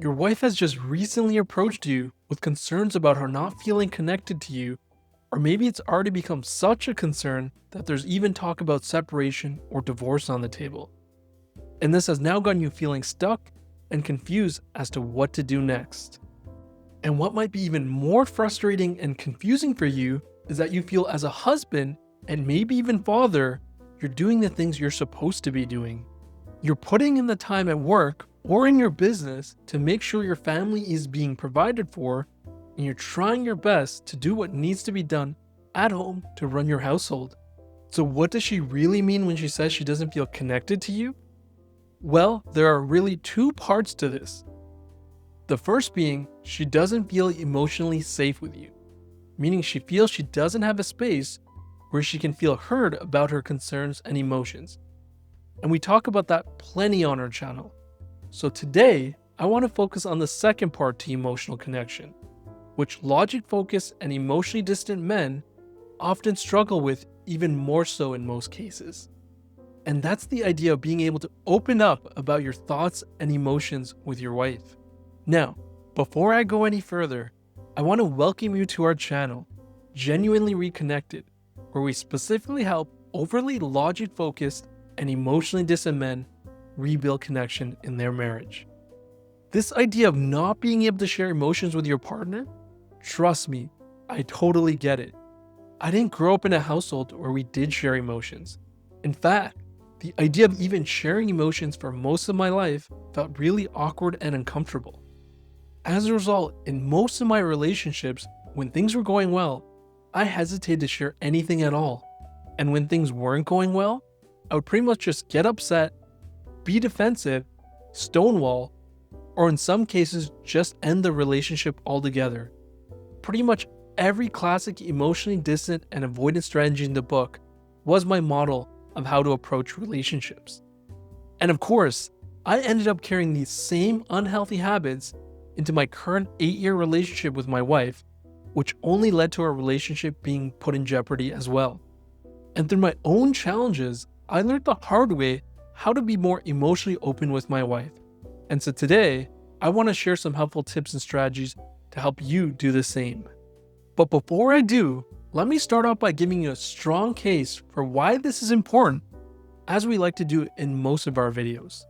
Your wife has just recently approached you with concerns about her not feeling connected to you, or maybe it's already become such a concern that there's even talk about separation or divorce on the table. And this has now gotten you feeling stuck and confused as to what to do next. And what might be even more frustrating and confusing for you is that you feel as a husband and maybe even father, you're doing the things you're supposed to be doing. You're putting in the time at work or in your business to make sure your family is being provided for, and you're trying your best to do what needs to be done at home to run your household. So what does she really mean when she says she doesn't feel connected to you? Well, there are really two parts to this. The first being, she doesn't feel emotionally safe with you, meaning she feels she doesn't have a space where she can feel heard about her concerns and emotions. And we talk about that plenty on our channel. So today, I want to focus on the second part to emotional connection, which logic-focused and emotionally distant men often struggle with even more so in most cases. And that's the idea of being able to open up about your thoughts and emotions with your wife. Now, before I go any further, I want to welcome you to our channel, Genuinely Reconnected, where we specifically help overly logic-focused and emotionally distant men rebuild connection in their marriage. This idea of not being able to share emotions with your partner, trust me, I totally get it. I didn't grow up in a household where we did share emotions. In fact, the idea of even sharing emotions for most of my life felt really awkward and uncomfortable. As a result, in most of my relationships, when things were going well, I hesitated to share anything at all. And when things weren't going well, I would pretty much just get upset, be defensive, stonewall, or in some cases, just end the relationship altogether. Pretty much every classic emotionally distant and avoidant strategy in the book was my model of how to approach relationships. And of course, I ended up carrying these same unhealthy habits into my current 8-year relationship with my wife, which only led to our relationship being put in jeopardy as well. And through my own challenges, I learned the hard way how to be more emotionally open with my wife. And so today, I want to share some helpful tips and strategies to help you do the same. But before I do, let me start off by giving you a strong case for why this is important, as we like to do in most of our videos.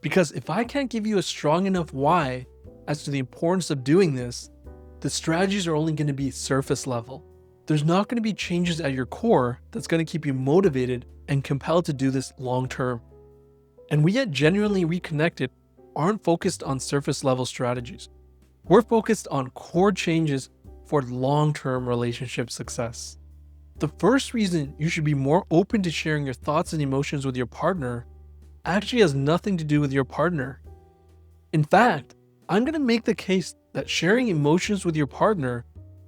Because if I can't give you a strong enough why as to the importance of doing this, the strategies are only going to be surface level. There's not going to be changes at your core that's going to keep you motivated and compelled to do this long term. And we at Genuinely Reconnected aren't focused on surface level strategies. We're focused on core changes for long-term relationship success. The first reason you should be more open to sharing your thoughts and emotions with your partner actually has nothing to do with your partner. In fact, I'm going to make the case that sharing emotions with your partner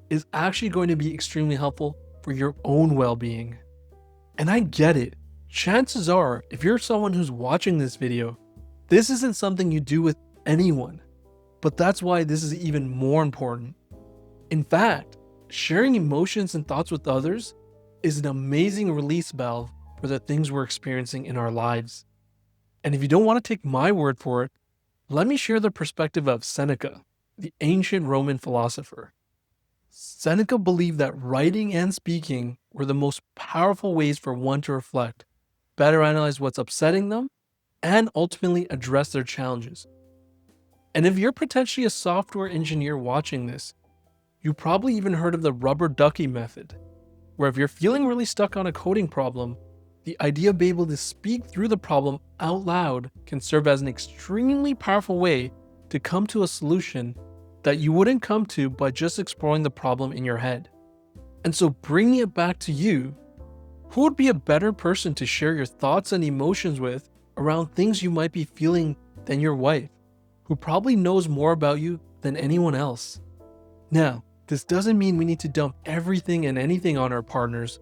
is actually going to be extremely helpful for your own well-being. And I get it. Chances are, if you're someone who's watching this video, this isn't something you do with anyone. But that's why this is even more important. In fact, sharing emotions and thoughts with others is an amazing release valve for the things we're experiencing in our lives. And if you don't want to take my word for it, let me share the perspective of Seneca, the ancient Roman philosopher. Seneca believed that writing and speaking were the most powerful ways for one to reflect, better analyze what's upsetting them, and ultimately address their challenges. And if you're potentially a software engineer watching this, you probably even heard of the rubber ducky method, where if you're feeling really stuck on a coding problem, the idea of being able to speak through the problem out loud can serve as an extremely powerful way to come to a solution that you wouldn't come to by just exploring the problem in your head. And so bringing it back to you, who would be a better person to share your thoughts and emotions with around things you might be feeling than your wife, who probably knows more about you than anyone else? Now, this doesn't mean we need to dump everything and anything on our partners,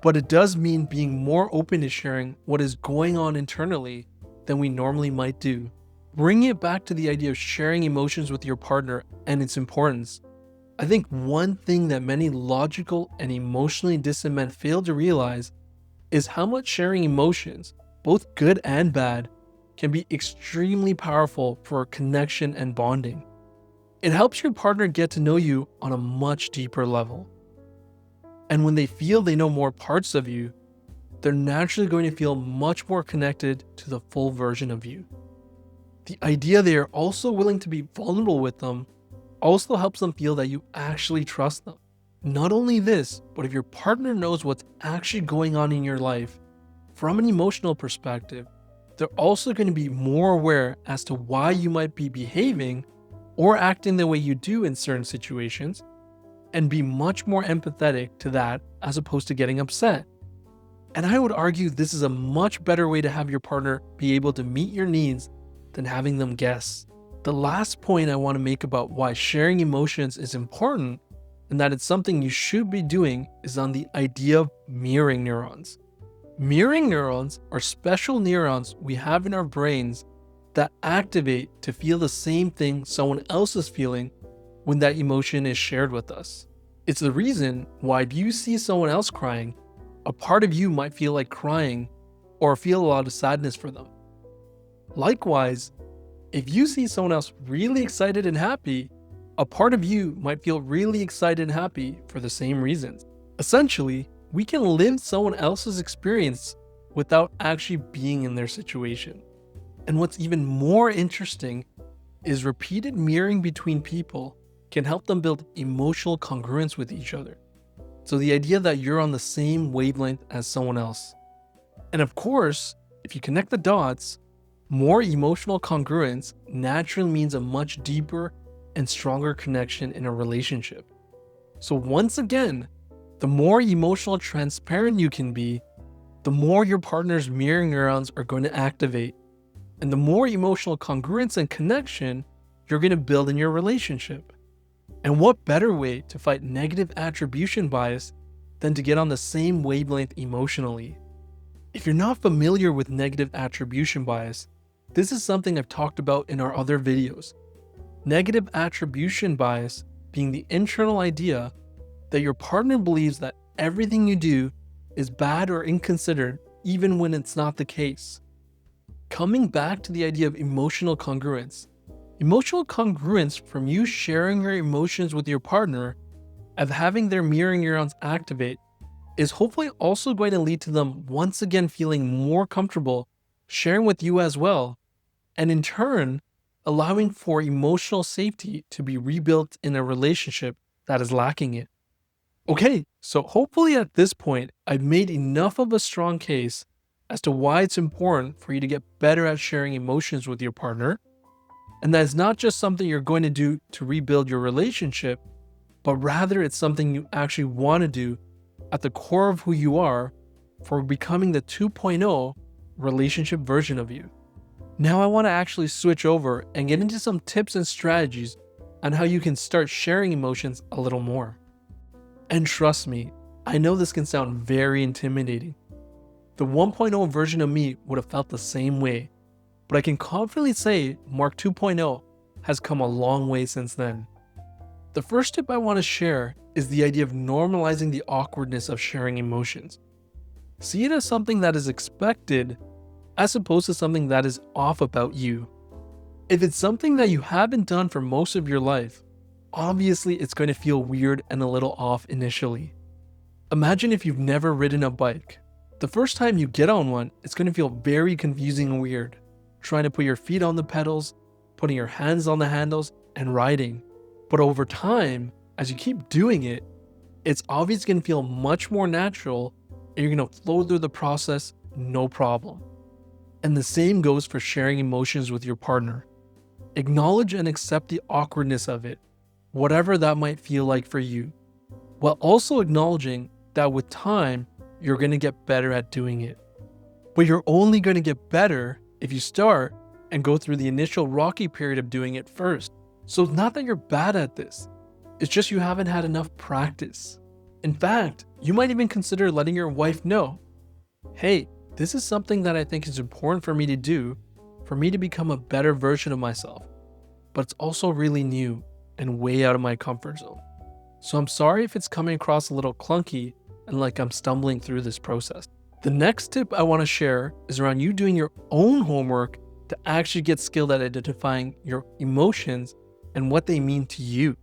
but it does mean being more open to sharing what is going on internally than we normally might do. Bringing it back to the idea of sharing emotions with your partner and its importance, I think one thing that many logical and emotionally distant men fail to realize is how much sharing emotions, both good and bad, can be extremely powerful for connection and bonding. It helps your partner get to know you on a much deeper level. And when they feel they know more parts of you, they're naturally going to feel much more connected to the full version of you. The idea they are also willing to be vulnerable with them also helps them feel that you actually trust them. Not only this, but if your partner knows what's actually going on in your life from an emotional perspective, they're also going to be more aware as to why you might be behaving or acting the way you do in certain situations, and be much more empathetic to that as opposed to getting upset. And I would argue this is a much better way to have your partner be able to meet your needs than having them guess. The last point I want to make about why sharing emotions is important and that it's something you should be doing is on the idea of mirroring neurons. Mirroring neurons are special neurons we have in our brains that activate to feel the same thing someone else is feeling when that emotion is shared with us. It's the reason why if you see someone else crying, a part of you might feel like crying or feel a lot of sadness for them. Likewise, if you see someone else really excited and happy, a part of you might feel really excited and happy for the same reasons. Essentially, we can live someone else's experience without actually being in their situation. And what's even more interesting is repeated mirroring between people can help them build emotional congruence with each other. So the idea that you're on the same wavelength as someone else. And of course, if you connect the dots, more emotional congruence naturally means a much deeper and stronger connection in a relationship. So once again, the more emotional transparent you can be, the more your partner's mirroring neurons are going to activate, and the more emotional congruence and connection you're going to build in your relationship. And what better way to fight negative attribution bias than to get on the same wavelength emotionally? If you're not familiar with negative attribution bias, this is something I've talked about in our other videos. Negative attribution bias being the internal idea that your partner believes that everything you do is bad or inconsiderate even when it's not the case. Coming back to the idea of emotional congruence from you sharing your emotions with your partner, of having their mirroring neurons activate, is hopefully also going to lead to them once again feeling more comfortable sharing with you as well, and in turn, allowing for emotional safety to be rebuilt in a relationship that is lacking it. Okay, so hopefully at this point, I've made enough of a strong case as to why it's important for you to get better at sharing emotions with your partner, and that it's not just something you're going to do to rebuild your relationship, but rather it's something you actually want to do at the core of who you are for becoming the 2.0 relationship version of you. Now I want to actually switch over and get into some tips and strategies on how you can start sharing emotions a little more. And trust me, I know this can sound very intimidating. The 1.0 version of me would have felt the same way, but I can confidently say Mark 2.0 has come a long way since then. The first tip I want to share is the idea of normalizing the awkwardness of sharing emotions. See it as something that is expected as opposed to something that is off about you. If it's something that you haven't done for most of your life, obviously it's going to feel weird and a little off initially. Imagine if you've never ridden a bike. The first time you get on one, it's going to feel very confusing and weird. Trying to put your feet on the pedals, putting your hands on the handles, and riding. But over time, as you keep doing it, it's obviously going to feel much more natural and you're going to flow through the process no problem. And the same goes for sharing emotions with your partner. Acknowledge and accept the awkwardness of it, whatever that might feel like for you, while also acknowledging that with time, you're going to get better at doing it. But you're only going to get better if you start and go through the initial rocky period of doing it first. So it's not that you're bad at this, it's just you haven't had enough practice. In fact, you might even consider letting your wife know, hey, this is something that I think is important for me to do, for me to become a better version of myself, but it's also really new and way out of my comfort zone. So I'm sorry if it's coming across a little clunky and like I'm stumbling through this process. The next tip I want to share is around you doing your own homework to actually get skilled at identifying your emotions and what they mean to you.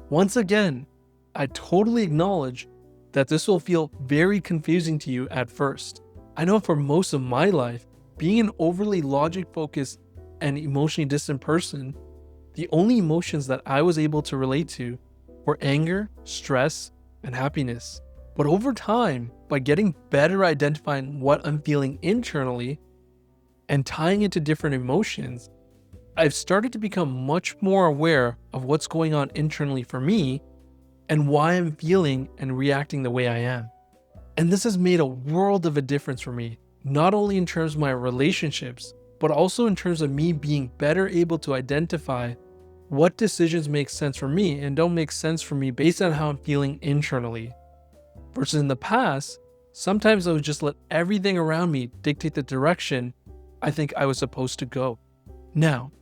Once again, I totally acknowledge that this will feel very confusing to you at first. I know for most of my life, being an overly logic-focused and emotionally distant person, the only emotions that I was able to relate to were anger, stress, and happiness. But over time, by getting better at identifying what I'm feeling internally and tying it to different emotions, I've started to become much more aware of what's going on internally for me and why I'm feeling and reacting the way I am. And this has made a world of a difference for me, not only in terms of my relationships, but also in terms of me being better able to identify what decisions make sense for me and don't make sense for me based on how I'm feeling internally. Versus in the past, sometimes I would just let everything around me dictate the direction I think I was supposed to go. Now,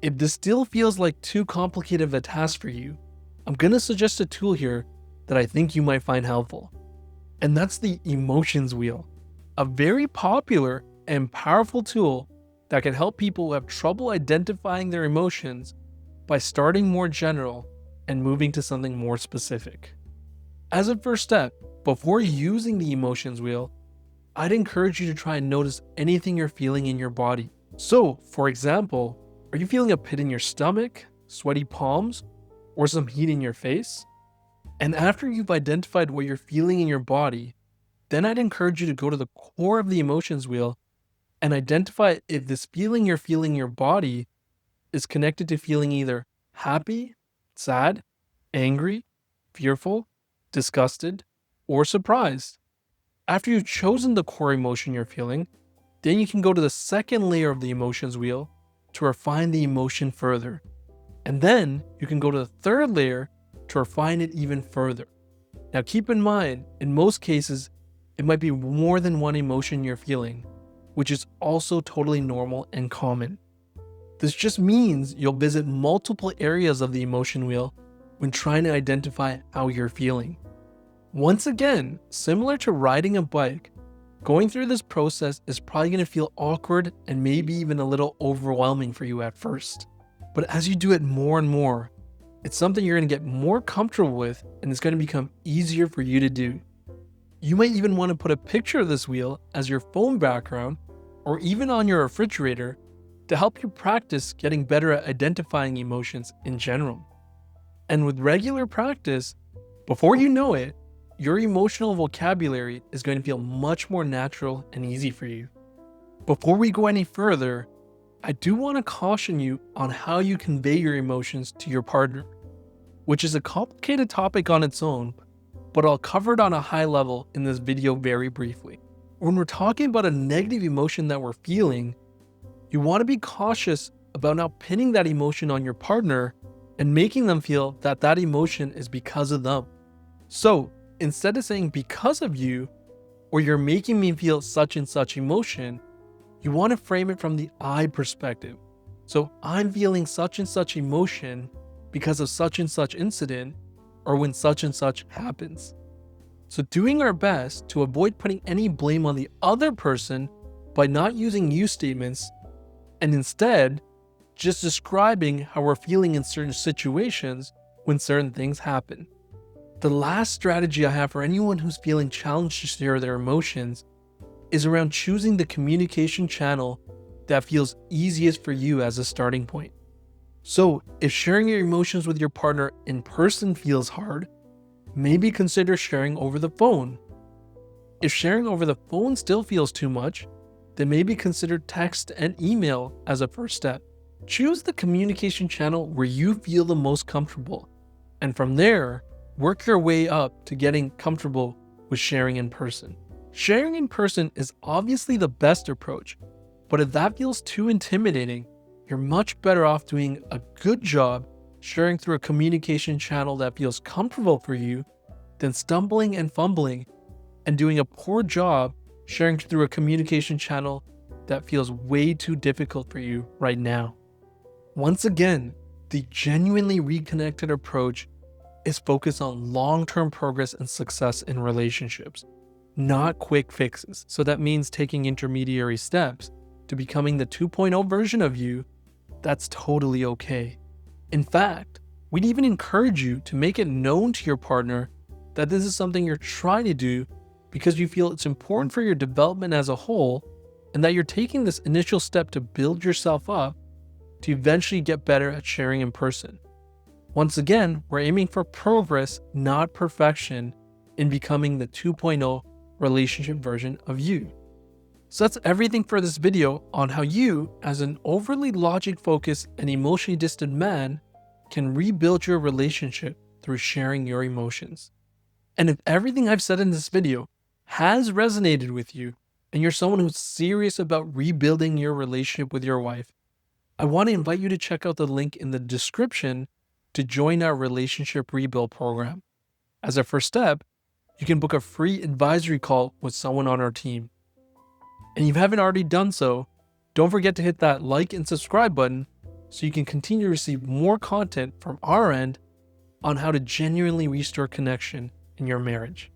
if this still feels like too complicated of a task for you, I'm gonna suggest a tool here that I think you might find helpful. And that's the emotions wheel, a very popular and powerful tool that can help people who have trouble identifying their emotions by starting more general and moving to something more specific. As a first step, before using the emotions wheel, I'd encourage you to try and notice anything you're feeling in your body. So, for example, are you feeling a pit in your stomach, sweaty palms, or some heat in your face? And after you've identified what you're feeling in your body, then I'd encourage you to go to the core of the emotions wheel and identify if this feeling you're feeling in your body is connected to feeling either happy, sad, angry, fearful, disgusted, or surprised. After you've chosen the core emotion you're feeling, then you can go to the second layer of the emotions wheel to refine the emotion further. And then you can go to the third layer to refine it even further. Now keep in mind, in most cases, it might be more than one emotion you're feeling, which is also totally normal and common. This just means you'll visit multiple areas of the emotion wheel when trying to identify how you're feeling. Once again, similar to riding a bike, going through this process is probably going to feel awkward and maybe even a little overwhelming for you at first. But as you do it more and more, it's something you're going to get more comfortable with and it's going to become easier for you to do. You might even want to put a picture of this wheel as your phone background or even on your refrigerator to help you practice getting better at identifying emotions in general. And with regular practice, before you know it, your emotional vocabulary is going to feel much more natural and easy for you. Before we go any further, I do want to caution you on how you convey your emotions to your partner, which is a complicated topic on its own, but I'll cover it on a high level in this video very briefly. When we're talking about a negative emotion that we're feeling, you want to be cautious about not pinning that emotion on your partner and making them feel that that emotion is because of them. So instead of saying because of you, or you're making me feel such and such emotion, you want to frame it from the I perspective. So I'm feeling such and such emotion because of such and such incident, or when such and such happens. So doing our best to avoid putting any blame on the other person by not using you statements, and instead just describing how we're feeling in certain situations when certain things happen. The last strategy I have for anyone who's feeling challenged to share their emotions is around choosing the communication channel that feels easiest for you as a starting point. So if sharing your emotions with your partner in person feels hard, maybe consider sharing over the phone. If sharing over the phone still feels too much, then maybe consider text and email as a first step. Choose the communication channel where you feel the most comfortable, and from there, work your way up to getting comfortable with sharing in person. Sharing in person is obviously the best approach, but if that feels too intimidating, you're much better off doing a good job sharing through a communication channel that feels comfortable for you than stumbling and fumbling and doing a poor job sharing through a communication channel that feels way too difficult for you right now. Once again, the genuinely reconnected approach is focused on long-term progress and success in relationships, not quick fixes. So that means taking intermediary steps to becoming the 2.0 version of you, that's totally okay. In fact, we'd even encourage you to make it known to your partner that this is something you're trying to do because you feel it's important for your development as a whole, and that you're taking this initial step to build yourself up to eventually get better at sharing in person. Once again, we're aiming for progress, not perfection, in becoming the 2.0 relationship version of you. So that's everything for this video on how you, as an overly logic-focused and emotionally distant man, can rebuild your relationship through sharing your emotions. And if everything I've said in this video has resonated with you, and you're someone who's serious about rebuilding your relationship with your wife, I want to invite you to check out the link in the description to join our relationship rebuild program. As a first step, you can book a free advisory call with someone on our team. And if you haven't already done so, don't forget to hit that like and subscribe button so you can continue to receive more content from our end on how to genuinely restore connection in your marriage.